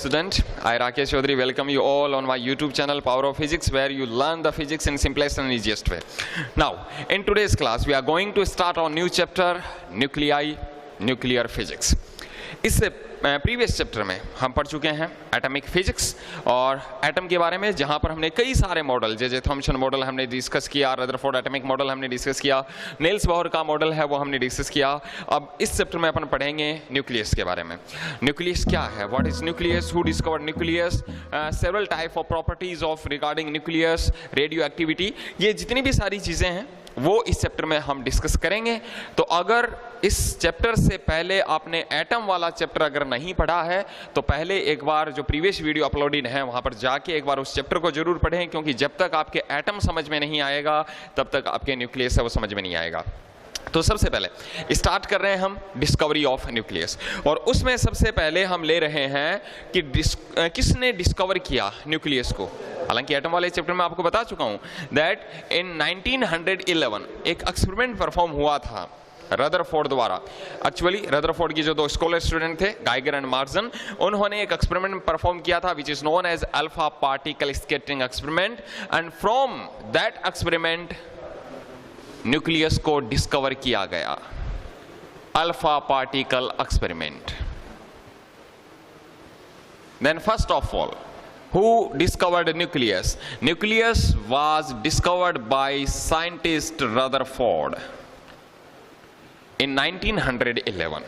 student. I Rakesh Chaudhary welcome you all on my YouTube channel Power of Physics, where you learn the physics in simplest and easiest way. Now, in today's class we are going to start our new chapter, Nuclei, Nuclear Physics. इससे previous chapter में हम पढ़ चुके हैं atomic physics और atom के बारे में, जहां पर हमने कई सारे मॉडल, जे थॉम्सन मॉडल हमने डिस्कस किया, रदरफोर्ड एटॉमिक मॉडल हमने डिस्कस किया, नील्स बोहर का मॉडल है वो हमने डिस्कस किया। अब इस चैप्टर में अपन पढ़ेंगे न्यूक्लियस के बारे में। न्यूक्लियस क्या है, what is nucleus, who discovered nucleus, several type of properties of regarding nucleus, radio activity, ये जितनी भी सारी चीजें हैं वो इस चैप्टर में हम डिस्कस करेंगे। तो अगर इस चैप्टर से पहले आपने एटम वाला चैप्टर अगर नहीं पढ़ा है तो पहले एक बार जो प्रीवियस वीडियो अपलोडेड है वहां पर जाके एक बार उस चैप्टर को जरूर पढ़ें, क्योंकि जब तक आपके एटम समझ में नहीं आएगा तब तक आपके न्यूक्लियस है वो समझ में नहीं आएगा। तो सबसे पहले स्टार्ट कर रहे हैं हम डिस्कवरी ऑफ न्यूक्लियस, और उसमें सबसे पहले हम ले रहे हैं कि किसने डिस्कवर किया न्यूक्लियस को। हालांकि एटम वाले चैप्टर में आपको बता चुका हूं दैट इन 1911 एक एक्सपेरिमेंट परफॉर्म हुआ था रदरफोर्ड द्वारा। एक्चुअली रदरफोर्ड की जो दो स्कॉलर स्टूडेंट थे, गाइगर एंड मार्सन, उन्होंने एक एक्सपेरिमेंट परफॉर्म किया था which is known as alpha particle scattering experiment, and from that experiment nucleus को डिस्कवर किया गया। Alpha particle experiment. Then first of all, who discovered nucleus? Nucleus was discovered by scientist Rutherford in 1911.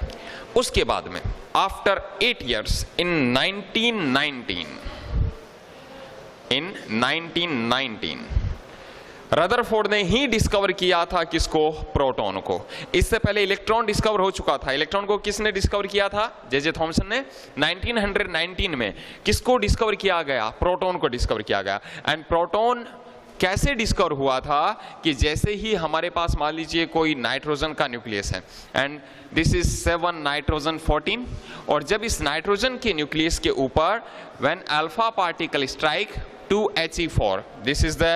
उसके बाद में after 8 years in 1919 Rutherford ने ही discover किया था किसको, प्रोटॉन को। इससे पहले इलेक्ट्रॉन डिस्कवर हो चुका था। इलेक्ट्रॉन को किसने डिस्कवर किया था, जे थॉम्सन ने 1919 में। किसको डिस्कवर किया गया, प्रोटॉन को डिस्कवर किया गया। एंड प्रोटॉन कैसे डिस्कवर हुआ था कि जैसे ही हमारे पास मान लीजिए कोई नाइट्रोजन का न्यूक्लियस है एंड दिस इज 7 नाइट्रोजन 14, और जब इस नाइट्रोजन के न्यूक्लियस के ऊपर when alpha particle strike to He4, this is the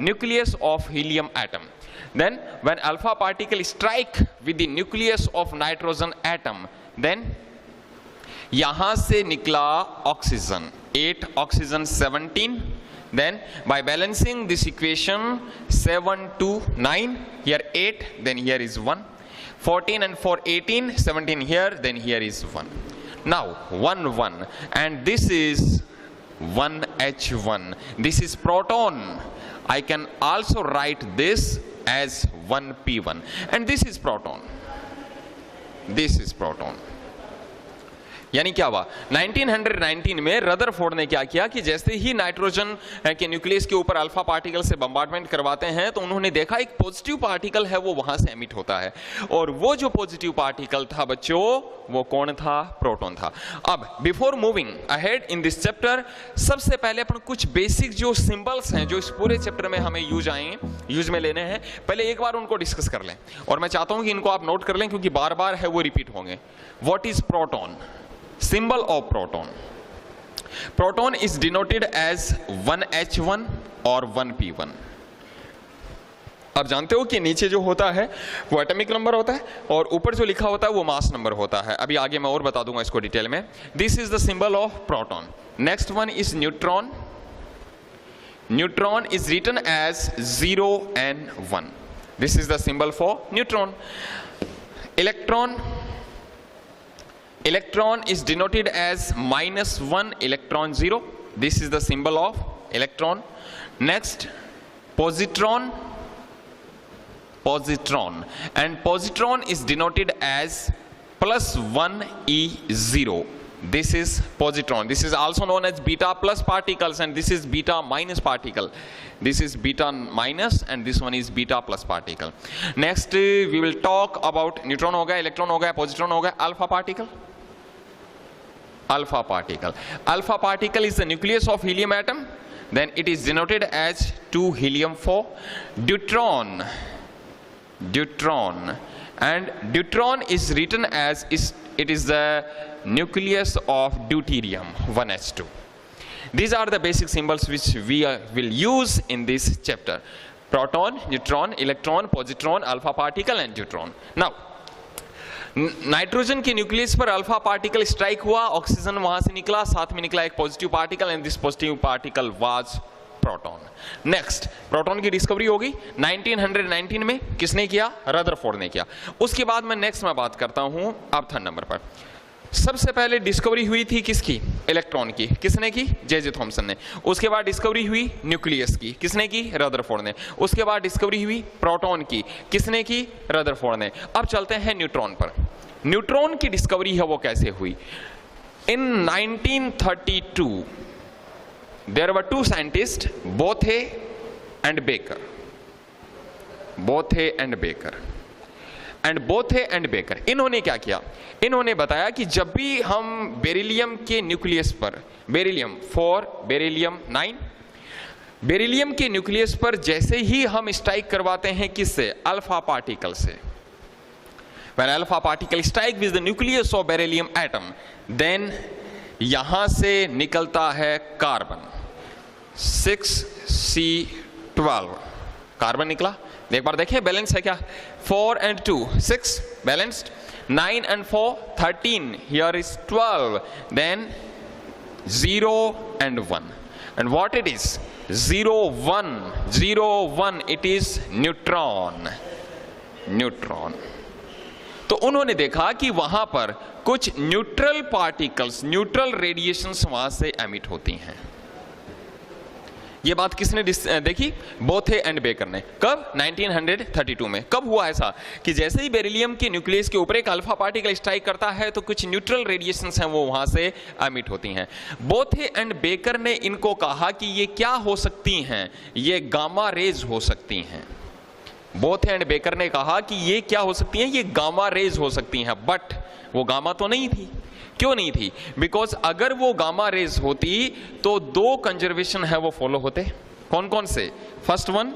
nucleus of helium atom. Then when alpha particle strike with the nucleus of nitrogen atom, then यहां से निकला oxygen 8, oxygen 17. Then by balancing this equation 7 to 9, here 8, then here is 1, 14 and 4 18, 17 here, then here is 1. Now 1 1, and this is 1H1. This is proton. I can also write this as 1P1, and this is proton. This is proton. यानी क्या हुआ, 1919 में Rutherford ने क्या किया कि जैसे ही nitrogen के न्यूक्लियस के ऊपर अल्फा पार्टिकल से बम्बार्डमेंट करवाते हैं तो उन्होंने देखा एक पॉजिटिव पार्टिकल है वो वहां से एमिट होता है, और वो जो पॉजिटिव पार्टिकल था बच्चों वो कौन था, प्रोटॉन था। अब before moving ahead in this chapter, सबसे पहले अपन कुछ बेसिक जो सिंबल्स हैं जो इस पूरे चैप्टर में हमें यूज में लेने हैं, पहले एक बार उनको डिस्कस कर लें, और मैं चाहता हूं कि इनको आप नोट कर लें क्योंकि बार बार है वो रिपीट होंगे। What is proton? Symbol of proton. Proton is denoted as 1H1 or 1P1. आप जानते हो कि नीचे जो होता है वो एटॉमिक नंबर होता है और ऊपर जो लिखा होता है वो मास नंबर होता है। अभी आगे मैं और बता दूंगा इसको डिटेल में। This is the symbol of proton. Next one is neutron. Neutron is written as 0 and 1. This is the symbol for neutron. Electron, electron is denoted as -1 electron 0. This is the symbol of electron. Next, positron. And positron is denoted as +1 E0. This is positron. This is also known as beta plus particles, and this is beta minus particle. This is beta minus and this one is beta plus particle. Next we will talk about neutron हो गया, electron हो गया, positron हो गया, alpha particle. Alpha particle. Alpha particle is the nucleus of helium atom. Then it is denoted as 2 helium 4. Deuteron. And deuteron is written as it is the nucleus of deuterium 1H2. These are the basic symbols which we will use in this chapter. Proton, neutron, electron, positron, alpha particle and deuteron. Now nitrogen के nucleus पर alpha particle strike हुआ, oxygen वहां से निकला, साथ में निकला एक positive particle and this positive particle was proton. Next, proton की डिस्कवरी होगी 1919 में, किसने किया? रदरफोर्ड ने किया। उसके बाद मैं नेक्स्ट में बात करता हूं अब थर्ड नंबर पर। सबसे पहले डिस्कवरी हुई थी किसकी? इलेक्ट्रॉन की। किसने की? जे थॉमसन ने। उसके बाद डिस्कवरी हुई न्यूक्लियस की। किसने की? रदरफोर्ड ने। उसके बाद डिस्कवरी हुई प्रोटॉन की। किसने की? रदरफोर्ड ने। अब चलते हैं न्यूट्रॉन पर। न्यूट्रॉन की डिस्कवरी है वो कैसे हुई? इन 1932 देयर वर टू साइंटिस्ट, बोथे एंड बेकर। बोथे एंड बेकर एंड बोथे एंड बेकर, इन्होंने क्या किया? इन्होंने बताया कि जब भी हम बेरिलियम के न्यूक्लियस पर, बेरिलियम 4, बेरिलियम 9, बेरिलियम के न्यूक्लियस पर जैसे ही हम स्ट्राइक करवाते हैं किससे? अल्फा पार्टिकल से। When alpha particle strike with the nucleus of beryllium atom, then यहां से निकलता है कार्बन 6C12, कार्बन निकला। एक बार देखिए बैलेंस है क्या? 4 and 2 6 balanced, 9 and 4 13, here is 12, then 0 and 1, and what it is? 0 1, it is neutron। Neutron. तो उन्होंने देखा कि वहां पर कुछ न्यूट्रल पार्टिकल्स, न्यूट्रल रेडिएशंस वहां से एमिट होती हैं। ये बात किसने देखी? बोथे एंड बेकर ने। कब? 1932 में। कब हुआ ऐसा? कि जैसे ही बेरिलियम के न्यूक्लियस के ऊपर एक अल्फा पार्टिकल स्ट्राइक करता है तो कुछ न्यूट्रल रेडिएशंस हैं वो वहां से एमिट होती हैं। बोथे एंड बेकर ने इनको कहा कि ये क्या हो सकती हैं? ये गामा रेज हो सकती हैं। बोथे एंड बेकर ने कहा कि ये क्या हो सकती हैं? ये गामा रेज हो सकती हैं। बट वो गामा तो नहीं थी। क्यों नहीं थी? बिकॉज अगर वो गामा रेज होती तो दो कंजर्वेशन है वो फॉलो होते। कौन कौन से? First one,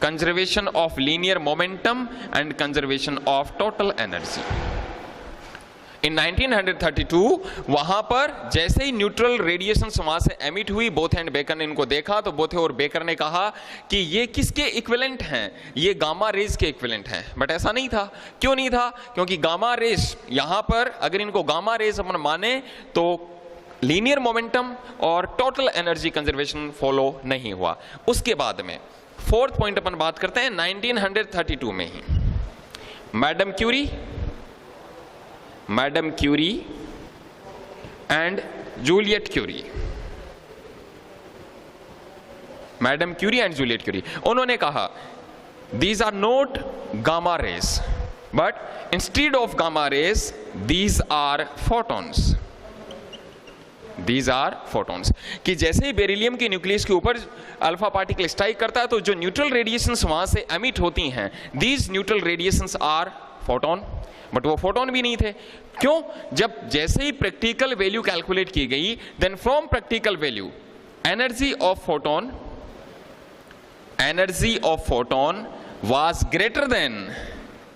conservation of linear momentum and conservation of total energy. In 1932 वहां पर जैसे ही न्यूट्रल रेडिएशंस वहां से एमिट हुई, बोथे एंड बेकर ने इनको देखा तो बोथे और बेकर ने कहा कि ये किसके इक्विवेलेंट हैं? ये गामा रेज के इक्विवेलेंट हैं। बट ऐसा नहीं था। क्यों नहीं था? क्योंकि गामा रेज यहां पर अगर इनको गामा रेज अपन माने तो लीनियर मोमेंटम और टोटल एनर्जी कंजर्वेशन फॉलो नहीं हुआ। उसके बाद में फोर्थ पॉइंट अपन बात करते हैं 1932 में ही। Madam Curie and Joliot Curie, madam Curie and Joliot Curie, उन्होंने कहा these are not gamma rays but instead of gamma rays these are photons. These are photons. कि जैसे ही बेरिलियम के न्यूक्लियस के ऊपर अल्फा पार्टिकल स्ट्राइक करता है तो जो न्यूट्रल रेडिएशंस वहां से एमिट होती हैं, these neutral radiations are photon. But वो फोटोन भी नहीं थे। क्यों? जब जैसे ही प्रैक्टिकल वैल्यू कैलकुलेट की गई, then from practical value energy of photon was greater than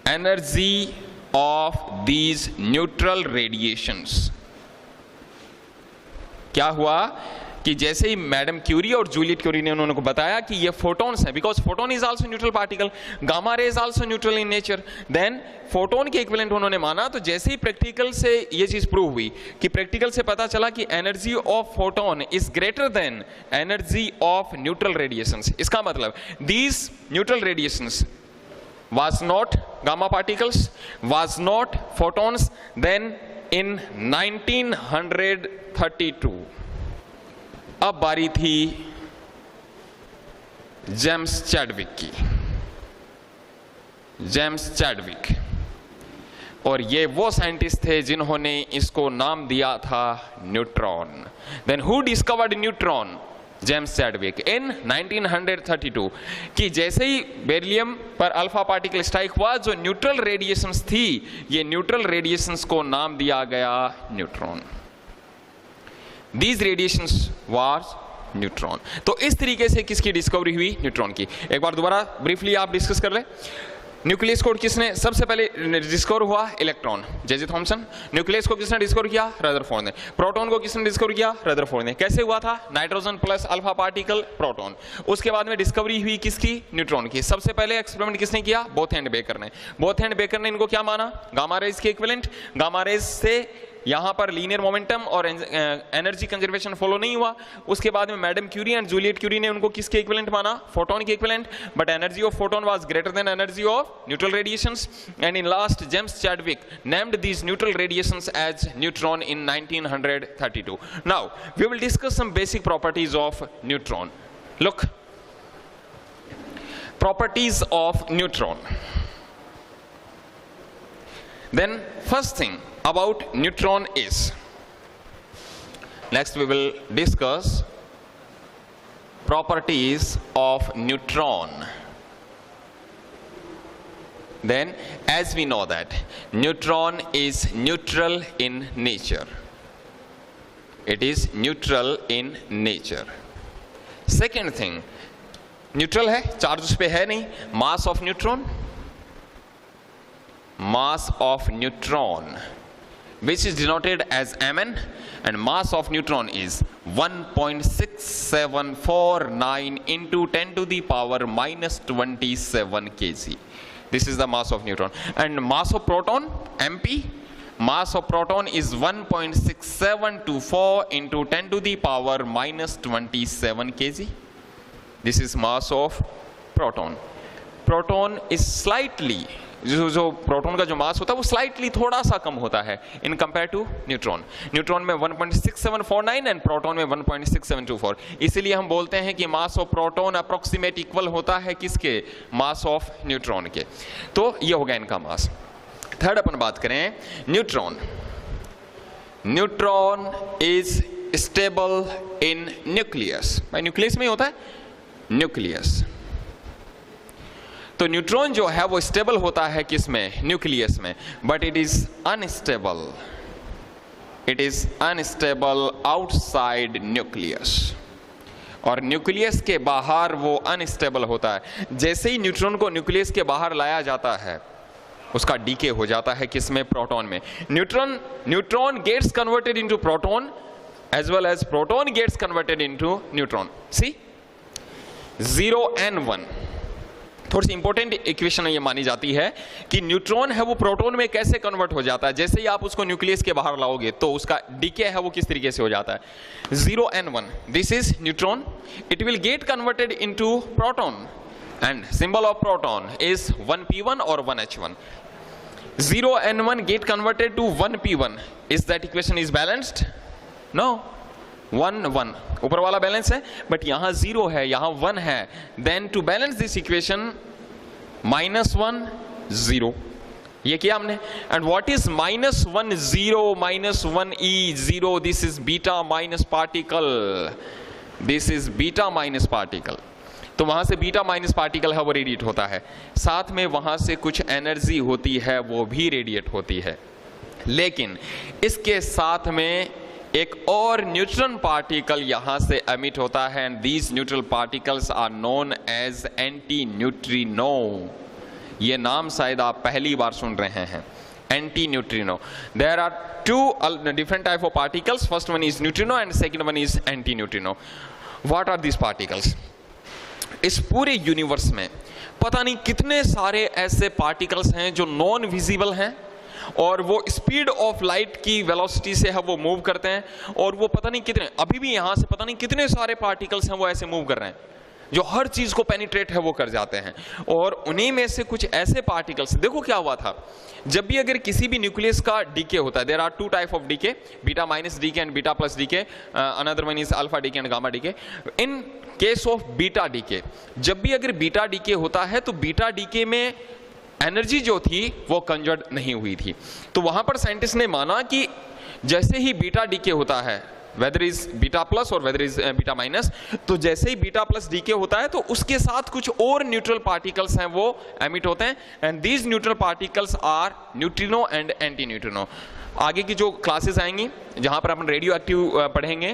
energy of these neutral radiations. क्या हुआ कि जैसे ही मैडम क्यूरी और जूलियट क्यूरी ने उन्होंने को बताया कि ये फोटॉन्स हैं, because photon is also neutral particle, gamma ray is also neutral in nature, then photon के इक्विवेलेंट उन्होंने माना। तो जैसे ही प्रैक्टिकल से ये चीज प्रूव हुई कि प्रैक्टिकल से पता चला कि energy of photon is greater than energy of neutral radiations. इसका मतलब these neutral radiations was not gamma particles, was not photons. Then in 1932 अब बारी थी जेम्स चैडविक की। जेम्स चैडविक, और ये वो साइंटिस्ट थे जिन्होंने इसको नाम दिया था neutron. Then who discovered neutron? James Chadwick in 1932। कि जैसे ही बेरिलियम पर अल्फा पार्टिकल स्ट्राइक हुआ, जो न्यूट्रल रेडिएशंस थी, ये न्यूट्रल रेडिएशंस को नाम दिया गया neutron. These radiations was neutron. तो इस तरीके से किसकी डिस्कवरी हुई? न्यूट्रॉन की। एक बार दोबारा ब्रीफली आप डिस्कस कर ले। न्यूक्लियस को किसने सबसे पहले डिस्कवर हुआ? Electron, J Thomson. न्यूक्लियस को किसने डिस्कवर किया? रदरफोर्ड ने। प्रोटॉन को किसने डिस्कवर किया? रदरफोर्ड ने। कैसे हुआ था? Nitrogen plus alpha particle proton. उसके बाद में डिस्कवरी हुई किसकी? न्यूट्रॉन की। सबसे पहले एक्सपेरिमेंट किसने किया? बोथ एंड बेकर ने। बोथ एंड बेकर ने इनको क्या माना? गामा रेज के इक्विवेलेंट। गामा रेज से यहां पर लीनियर मोमेंटम और एनर्जी कंजर्वेशन फॉलो नहीं हुआ। उसके बाद में madam Curie and Joliot Curie ने उनको किसके इक्विवेलेंट माना? फोटोन के equivalent. But energy of photon was greater than energy of neutral radiations, and in last James Chadwick named these neutral radiations as neutron in 1932. Now we will discuss some basic properties of neutron. Look, properties of neutron. Then first thing about neutron is, next we will discuss properties of neutron. Then as we know that neutron is neutral in nature, it is neutral in nature. Second thing, neutral है, charge उस पे है नहीं। mass of neutron, mass of neutron which is denoted as Mn, and mass of neutron is 1.6749 into 10 to the power minus 27 kg. This is the mass of neutron. And mass of proton, MP, mass of proton is 1.6724 into 10 to the power minus 27 kg. This is mass of proton. Proton is slightly, जो proton का जो मास होता है वो slightly थोड़ा सा कम होता है in compare to neutron. Neutron में 1.6749 एंड प्रोटॉन में 1.6724। इसीलिए हम बोलते हैं कि mass of proton approximate equal होता है किसके? मास ऑफ न्यूट्रॉन के। तो ये हो गया इनका मास। थर्ड अपन बात करें neutron. Neutron is stable in nucleus. भाई न्यूक्लियस में ही होता है न्यूक्लियस। तो न्यूट्रॉन जो है वो स्टेबल होता है किसमें? न्यूक्लियस में। But it is unstable, it is unstable outside nucleus. और न्यूक्लियस के बाहर वो अनस्टेबल होता है। जैसे ही न्यूट्रॉन को न्यूक्लियस के बाहर लाया जाता है उसका डीके हो जाता है किसमें? प्रोटॉन में। Neutron gets converted into proton as well as proton gets converted into neutron. सी 0n1 थोड़ी सी इंपॉर्टेंट इक्वेशन ये मानी जाती है कि न्यूट्रॉन है वो प्रोटॉन में कैसे कन्वर्ट हो जाता है। जैसे ही आप उसको न्यूक्लियस के बाहर लाओगे तो उसका डीके है वो किस तरीके से हो जाता है? 0n1, this is neutron, it will get converted into proton and symbol of proton is 1p1 और 1h1। 0n1 get converted to 1p1, is that equation is balanced? No, 1 1 ऊपर वाला बैलेंस है बट यहां 0 है, यहां 1 है। Then to balance this equation -1 0 ये किया हमने। And what is -1 0 -1 e 0? This is beta minus particle, this is beta minus particle. तो वहां से बीटा माइनस पार्टिकल है वो रेडिएट होता है, साथ में वहां से कुछ एनर्जी होती है वो भी रेडिएट होती है। लेकिन इसके साथ में एक और न्यूट्रॉन पार्टिकल यहां से एमिट होता है and these neutral particles are known as anti neutrino. ये नाम शायद आप पहली बार सुन रहे हैं, anti neutrino. There are two different type of particles, first one is neutrino and second one is anti neutrino. What are these particles? इस पूरे यूनिवर्स में पता नहीं कितने सारे ऐसे पार्टिकल्स हैं जो नॉन विजिबल हैं और वो स्पीड ऑफ लाइट की वेलोसिटी से है वो मूव करते हैं, और वो पता नहीं कितने, अभी भी यहां से पता नहीं कितने सारे पार्टिकल्स हैं वो ऐसे मूव कर रहे हैं जो हर चीज को पेनिट्रेट है वो कर जाते हैं। और उन्हीं में से कुछ ऐसे पार्टिकल्स, देखो क्या हुआ था, जब भी अगर किसी भी न्यूक्लियस का डीके होता है, there are two type of decay, beta minus decay and beta plus decay, another one is alpha decay and gamma decay. In case of beta decay, जब भी अगर बीटा डीके होता है तो बीटा डीके में energy जो थी वो कंजर्व नहीं हुई थी। तो वहां पर साइंटिस्ट ने माना कि जैसे ही बीटा डीके होता है, वेदर इज बीटा प्लस और वेदर इज बीटा माइनस, तो जैसे ही बीटा प्लस डीके होता है तो उसके साथ कुछ और न्यूट्रल पार्टिकल्स हैं वो एमिट होते हैं, and these neutral particles are neutrino and anti neutrino. आगे की जो क्लासेस आएंगी जहां पर अपन रेडियो एक्टिव पढ़ेंगे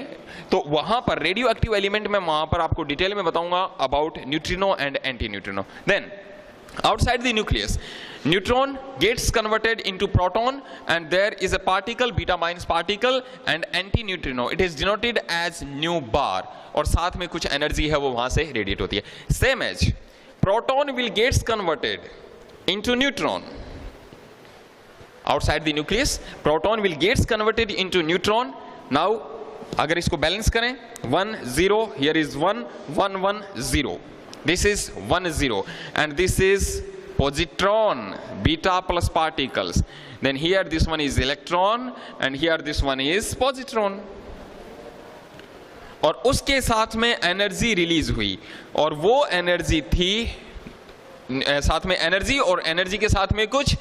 तो वहां पर रेडियो एक्टिव एलिमेंट में वहां पर आपको डिटेल में बताऊंगा about neutrino and anti neutrino. Then outside the nucleus, neutron gets converted into proton, and there is a particle, beta minus particle, and anti-neutrino. It is denoted as nu bar, और साथ में कुछ energy है वो वहां से radiate होती है. Same as proton will gets converted into neutron. Outside the nucleus, proton will gets converted into neutron. Now अगर इसको बैलेंस करें, 1 0, here is 1 1 1 0, this is 1 0, and this is positron, beta plus particles. Then here this one is electron, and here this one is positron. और उसके साथ में energy release हुई, और वो एनर्जी थी, साथ में एनर्जी और एनर्जी के साथ में कुछ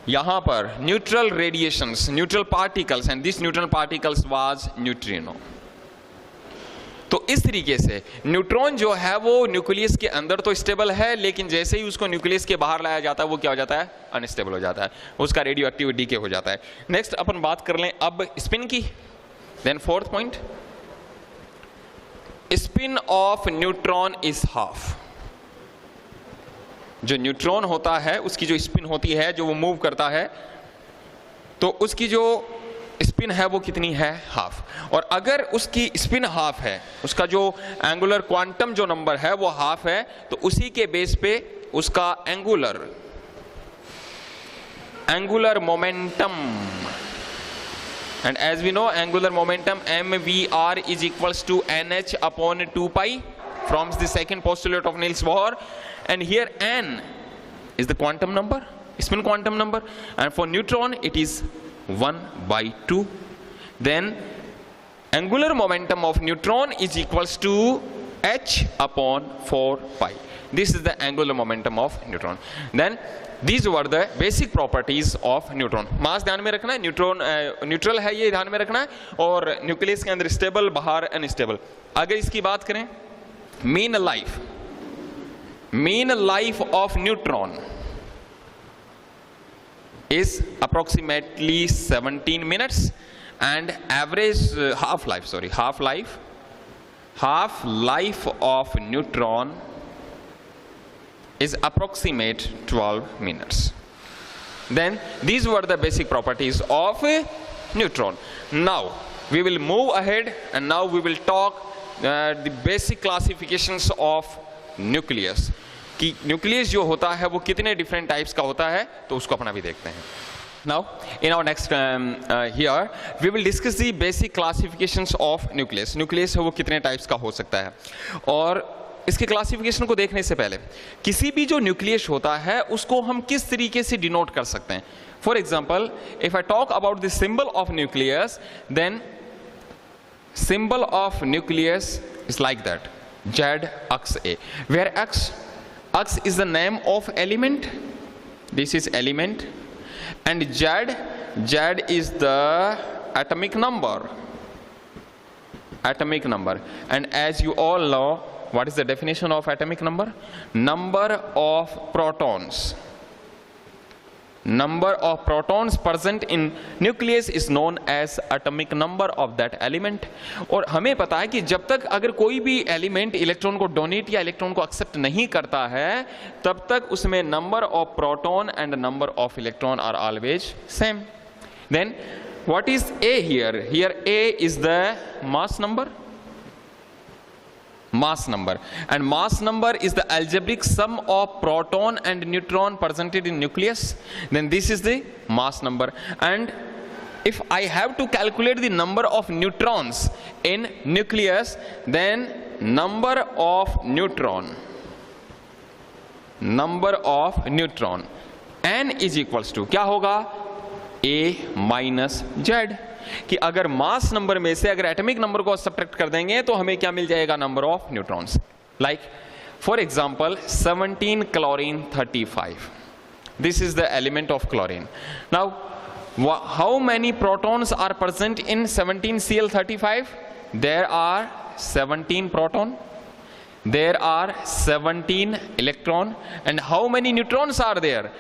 यहां पर neutral radiations, neutral particles, and this neutral particles was neutrino. तो इस तरीके से न्यूट्रॉन जो है वो न्यूक्लियस के अंदर तो स्टेबल है, लेकिन जैसे ही उसको न्यूक्लियस के बाहर लाया जाता है वो क्या हो जाता है, अनस्टेबल हो जाता है, उसका रेडियो एक्टिव डीके हो जाता है. नेक्स्ट अपन बात कर लें अब स्पिन की. Then fourth point, spin of neutron is half. जो न्यूट्रॉन होता है उसकी जो स्पिन होती है, जो वो मूव करता है, तो उसकी जो स्पिन है वो कितनी है, हाफ. और अगर उसकी स्पिन हाफ है, उसका जो एंगुलर क्वांटम जो नंबर है वो हाफ है, तो उसी के बेस पे उसका angular momentum, and as we know angular momentum mvr is equals to nh upon 2 pi from the second postulate of Niels Bohr, and here n is the quantum number, spin quantum number, and for neutron it is 1/2. Then angular momentum of neutron is equals to h upon 4 pi. This is the angular momentum of neutron. Then these were the basic properties of neutron. मास ध्यान में रखना है, neutral है ये ध्यान में रखना है, और न्यूक्लियस के अंदर स्टेबल, बाहर अनस्टेबल. अगर इसकी बात करें, mean life of neutron is approximately 17 minutes, and average half life of neutron is approximate 12 minutes. Then these were the basic properties of neutron. Now we will move ahead, and now we will talk the basic classifications of nucleus. कि nucleus जो होता है वो कितने different types का होता है, तो उसको अपना भी देखते हैं. Now in our next here we will discuss the basic classifications of nucleus. Nucleus है वो कितने टाइप्स का हो सकता है, और इसके क्लासिफिकेशन को देखने से पहले किसी भी जो न्यूक्लियस होता है उसको हम किस तरीके से डिनोट कर सकते हैं. For example, if I talk about the symbol of nucleus, then symbol of nucleus is like that, Z X A, where X is the name of element, this is element, and Z is the atomic number, and as you all know, what is the definition of atomic number? Number of protons present in nucleus is known as atomic number of that element. और हमें पता है कि जब तक अगर कोई भी एलिमेंट इलेक्ट्रॉन को डोनेट या इलेक्ट्रॉन को एक्सेप्ट नहीं करता है, तब तक उसमें number of proton and number of electron are always same. Then what is A here? Here A is the mass number, and mass number is the algebraic sum of proton and neutron presented in nucleus. Then this is the mass number, and if I have to calculate the number of neutrons in nucleus, then number of neutron n is equals to क्या होगा, A minus Z. कि अगर mass number में से अगर atomic number को subtract कर देंगे तो हमें क्या मिल जाएगा, number of neutrons. Like for example 17 chlorine 35, this is the element of chlorine. Now how many protons are present in 17 Cl35? There are 17 proton, there are 17 electron, and how many neutrons are there?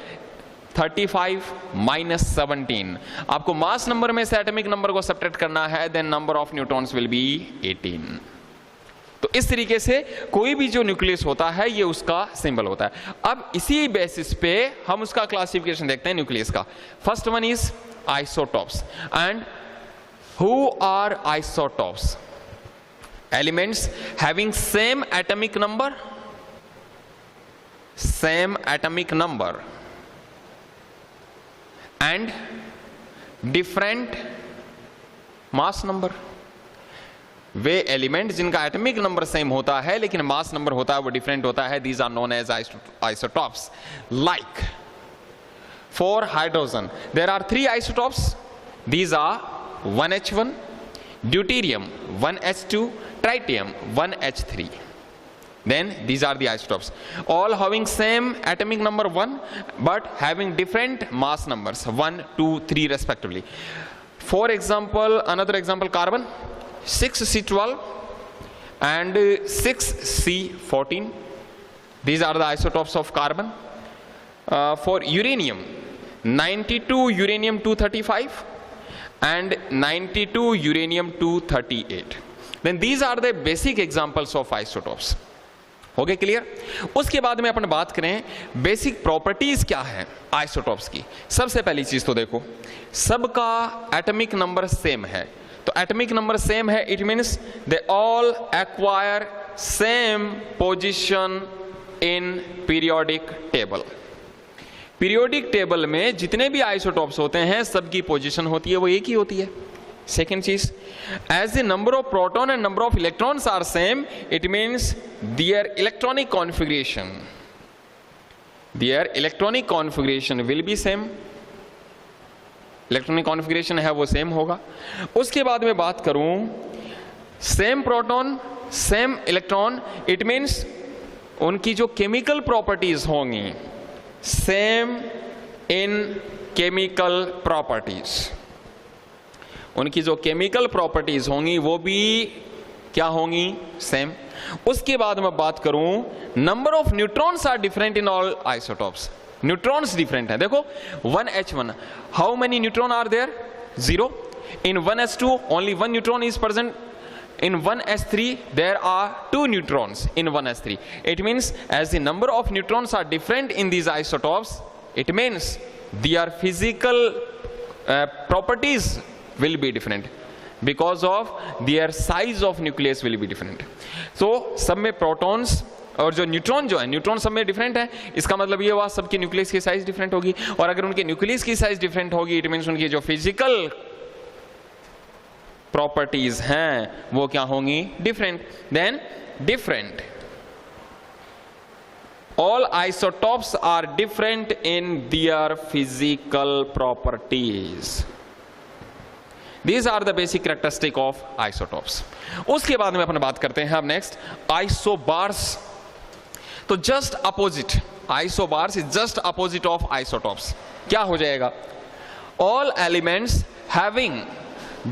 35 minus 17. आपको mass number में से atomic number को subtract करना है, then number of neutrons will be 18. तो इस तरीके से कोई भी जो न्यूक्लियस होता है ये उसका सिंबल होता है। अब इसी बेसिस पे हम उसका क्लासिफिकेशन देखते हैं न्यूक्लियस का। First one is isotopes. And who are isotopes? Elements having same atomic number, same atomic number and different mass number. वे एलिमेंट जिनका एटॉमिक नंबर सेम होता है लेकिन मास नंबर होता है वो डिफरेंट होता है, these are known as isotopes. Like for hydrogen there are 3 isotopes, these are 1H1, deuterium 1H2, tritium 1H3. Then these are the isotopes, all having same atomic number 1 but having different mass numbers 1, 2, 3 respectively. For example, another example, carbon 6C12 and 6C14. These are the isotopes of carbon. For uranium 92 uranium 235 and 92 uranium 238. Then these are the basic examples of isotopes. हो गया clear? उसके बाद में अपन बात करें basic properties क्या है isotopes की। सबसे पहली चीज तो देखो, सबका एटॉमिक नंबर सेम है। तो एटॉमिक नंबर सेम है, it means they all acquire same position in periodic table. Periodic table में जितने भी आइसोटॉप्स होते हैं सबकी पोजीशन होती है वो एक ही होती है। Second cheese, as the number of proton and number of electrons are same, it means their electronic configuration will be same. Electronic configuration है वो सेम होगा। उसके बाद में बात करूं same proton same electron, it means उनकी जो केमिकल प्रॉपर्टीज होंगी सेम इन केमिकल प्रॉपर्टीज, उनकी जो केमिकल प्रॉपर्टीज होंगी वो भी क्या होंगी? सेम। उसके बाद मैं बात करूं number of neutrons are different in all isotopes. Neutrons different है। देखो 1H1, how many neutron are there? 0. In 1H2 only 1 neutron is present. In 1S3 there are 2 neutrons in 1S3. It means as the number of neutrons are different in these isotopes, it means their physical properties will be different because of their size of nucleus will be different. So सब में protons और जो neutron जो है, neutron सब में different है। इसका मतलब ये हुआ सबके न्यूक्लियस की साइज डिफरेंट होगी, और अगर उनके न्यूक्लियस की साइज डिफरेंट होगी इट मींस उनकी जो फिजिकल प्रॉपर्टीज हैं वो क्या होंगी? Different. Then different, all isotopes are different in their physical properties. These are the basic characteristic of isotopes. उसके बाद में अपन बात करते हैं अब नेक्स्ट आइसोबार्स। तो just opposite, isobars is just opposite of isotopes. क्या हो जाएगा? All elements having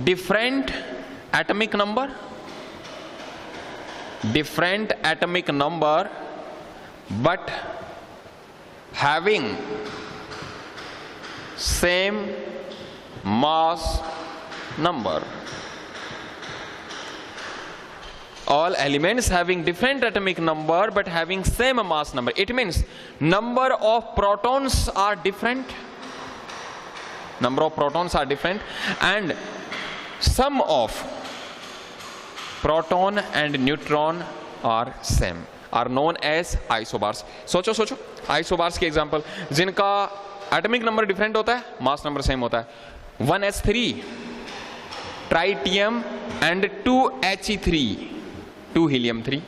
different atomic number but having same mass number. All elements having different atomic number but having same mass number. It means number of protons are different, and sum of proton and neutron are same, are known as isobars. सोचो isobars के example जिनका atomic number different होता है, mass number same होता है। 1s3 tritium and 2he3 2 helium 3.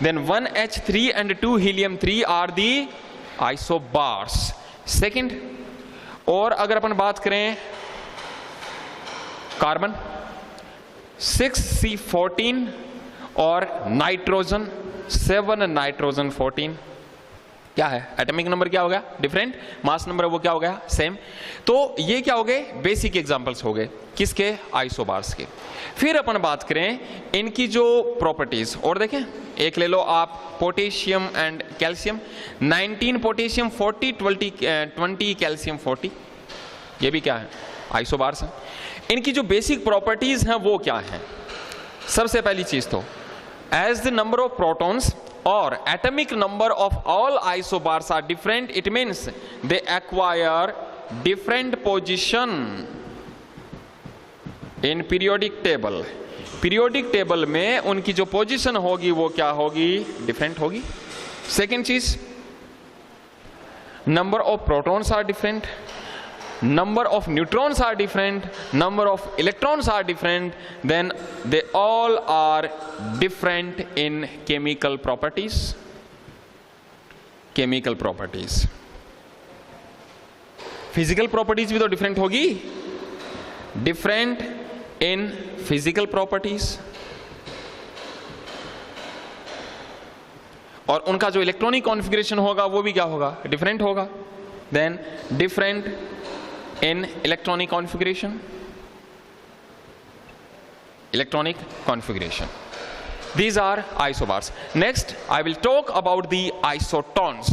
Then 1h3 and 2 helium 3 are the isobars. Second, और अगर अपन बात करें कार्बन 6C14 और नाइट्रोजन 7 नाइट्रोजन 14, क्या है? एटॉमिक नंबर क्या हो गया? डिफरेंट। मास नंबर वो क्या हो गया? सेम। तो ये क्या हो गए? बेसिक एग्जांपल्स हो गए किसके? आइसोबार्स के। फिर अपन बात करें इनकी जो प्रॉपर्टीज, और देखें एक ले लो आप potassium and calcium, 19 potassium 40 20 calcium 40, ये भी क्या है? आइसोबार्स है। इनकी जो बेसिक प्रॉपर्टीज हैं वो क्या हैं? सबसे पहली चीज तो as the number of protons or atomic number of all isobars are different, it means they acquire different position in periodic table. Periodic table में उनकी जो पोजीशन होगी वो क्या होगी, डिफरेंट होगी. सेकेंड चीज, number of protons are different, number of neutrons are different, number of electrons are different, then they all are different in chemical properties. Chemical properties. Physical properties भी तो different होगी, different in physical properties. और उनका जो electronic configuration होगा वो भी क्या होगा, डिफरेंट होगा. Then different in electronic configuration. Electronic configuration. These are isobars. Next, I will talk about the isotones.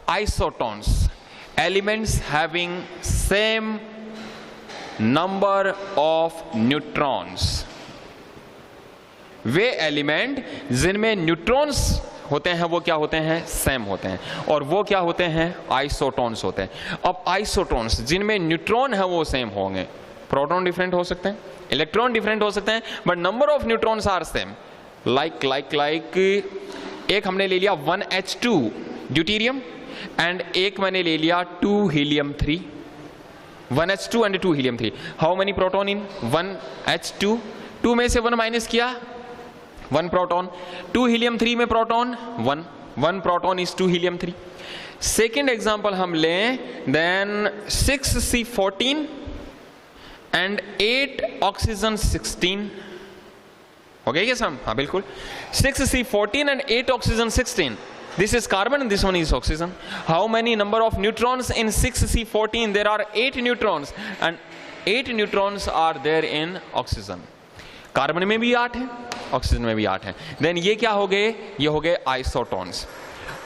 Isotones, elements having same number of neutrons. Way element जिनमें न्यूट्रॉन्स होते हैं वो क्या होते हैं, सेम होते हैं, और वो क्या होते हैं, आइसोटोन्स होते हैं. अब आइसोटोन्स जिनमें न्यूट्रॉन है वो सेम होंगे. प्रोटॉन डिफरेंट हो सकते हैं, इलेक्ट्रॉन डिफरेंट हो सकते हैं, but number of neutrons are same. Like एक हमने ले लिया 1H2 ड्यूटेरियम एंड एक मैंने ले लिया 2 helium 3. 1H2 and 2 helium 3. How many proton in 1H2? 2 में से 1 माइनस किया, 1 प्रोटॉन. 2 हीलियम 3 में proton 1 proton is 2 helium 3. Second example हम लें, देन 6C14 एंड 8 ऑक्सीजन 16. हो गया क्या सम? हाँ बिल्कुल. 6C14 and 8 oxygen 16. This is carbon and this one is oxygen. How many number of neutrons in 6C14? There are 8 neutrons and 8 neutrons are there in oxygen. Carbon में भी 8 है, oxygen में भी 8 है. देन ये क्या हो गए, ये हो गए आइसोटोन्स.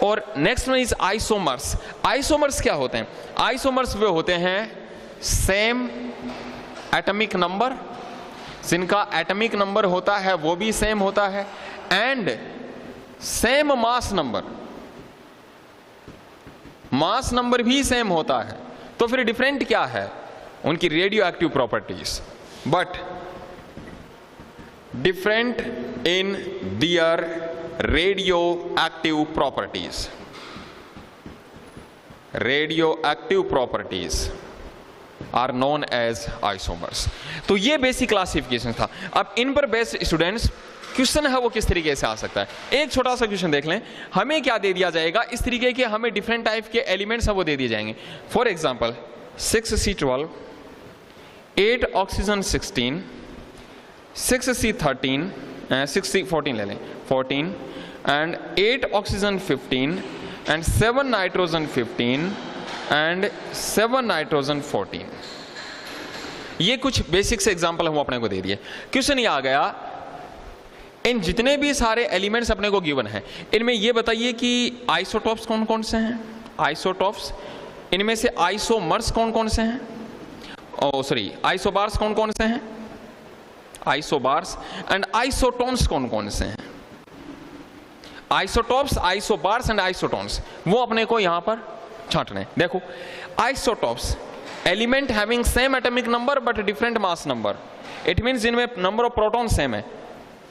और next one is isomers. Isomers क्या होते हैं? आइसोमर्स वे होते हैं सेम एटॉमिक नंबर, जिनका एटॉमिक नंबर होता है वो भी सेम होता है, and same mass number, mass number भी सेम होता है. तो फिर डिफरेंट क्या है, उनकी radio active properties, but different in their radioactive properties. Radioactive properties are known as isomers. तो ये बेसिक क्लासिफिकेशन था. अब इन पर बेस्ड स्टूडेंट्स क्वेश्चन है वो किस तरीके से आ सकता है. एक छोटा सा क्वेश्चन देख लें, हमें क्या दे दिया जाएगा, इस तरीके के हमें डिफरेंट टाइप के एलिमेंट्स है वो दे दिए जाएंगे. For example 6C12, 8 oxygen 16, 6C13, 6C14 ले लें 14 and 8 oxygen 15 and 7 nitrogen 15 and 7 nitrogen 14. ये कुछ बेसिक से एग्जांपल हम अपने को दे दिए. क्वेश्चन ये आ गया, इन जितने भी सारे एलिमेंट्स अपने को गिवन हैं इनमें ये बताइए कि आइसोटॉप्स कौन कौन से हैं. आइसोटॉप्स, इनमें से आइसोमर्स कौन कौन से हैं, आइसोबार्स कौन कौन से हैं, आइसोबार्स एंड आइसोटोन्स कौन कौन से हैं. आइसोटॉप्स, आइसोबार्स एंड आइसोटोन्स वो अपने को यहां पर छांटने. देखो isotopes, element having same atomic number but different mass number. It means जिनमें नंबर ऑफ प्रोटॉन सेम है.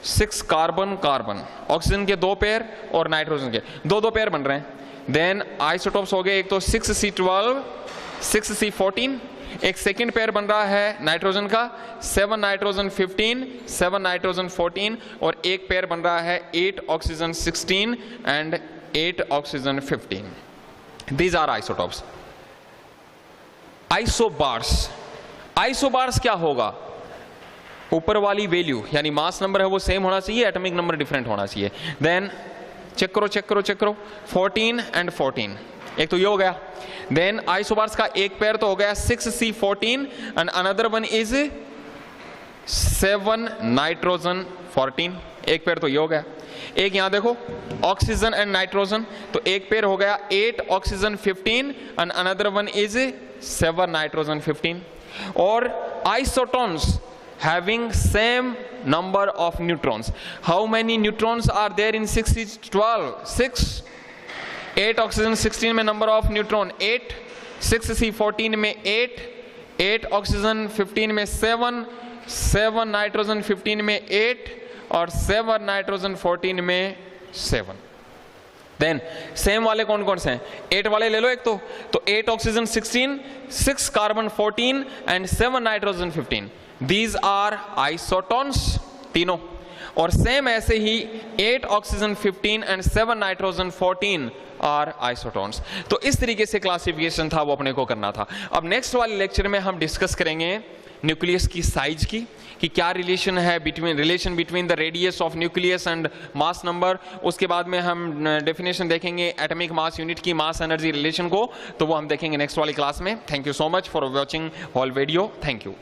6 कार्बन कार्बन, ऑक्सीजन के 2 पेयर और नाइट्रोजन के 2 पेयर बन रहे हैं. देन आइसोटॉप्स हो गए, एक तो 6C12, 6C14, एक सेकंड पेयर बन रहा है नाइट्रोजन का 7 नाइट्रोजन 15, 7 नाइट्रोजन 14, और एक पेयर बन रहा है 8 oxygen 16 and 8 oxygen 15. These are isotopes. Isobars, isobars क्या होगा, ऊपर वाली वैल्यू यानी मास नंबर है वो सेम होना चाहिए, एटॉमिक नंबर डिफरेंट होना चाहिए. देन चेक करो 14 एंड 14, एक तो ये हो गया. देन आइसोबार्स का एक पेयर तो हो गया 6C14 and another one is 7 nitrogen 14, एक पेयर तो ये हो गया. एक यहां देखो ऑक्सीजन एंड नाइट्रोजन, तो एक पेयर हो गया 8 oxygen 15 and another one is 7 nitrogen 15. और isotones having same number of neutrons. How many neutrons are there in 6C12? 6. 8 oxygen 16 में number of neutron 8. 6C14 में 8. 8 oxygen 15 में 7. 7 nitrogen 15 में 8 और 7 nitrogen 14 में 7. देन सेम वाले कौन कौन से हैं? 8 वाले ले लो एक तो 8 oxygen 16, 6 carbon 14 and 7 nitrogen 15. These are isotones तीनों. और सेम ऐसे ही 8 oxygen 15 and 7 nitrogen 14 are isotones. तो इस तरीके से क्लासिफिकेशन था वो अपने को करना था. अब नेक्स्ट वाले लेक्चर में हम डिस्कस करेंगे न्यूक्लियस की साइज की, कि क्या रिलेशन है relation between the radius of nucleus and mass number. उसके बाद में हम डेफिनेशन देखेंगे एटॉमिक मास यूनिट की मास एनर्जी रिलेशन को, तो वो हम देखेंगे नेक्स्ट वाली क्लास में. Thank you so much for watching whole video. Thank you.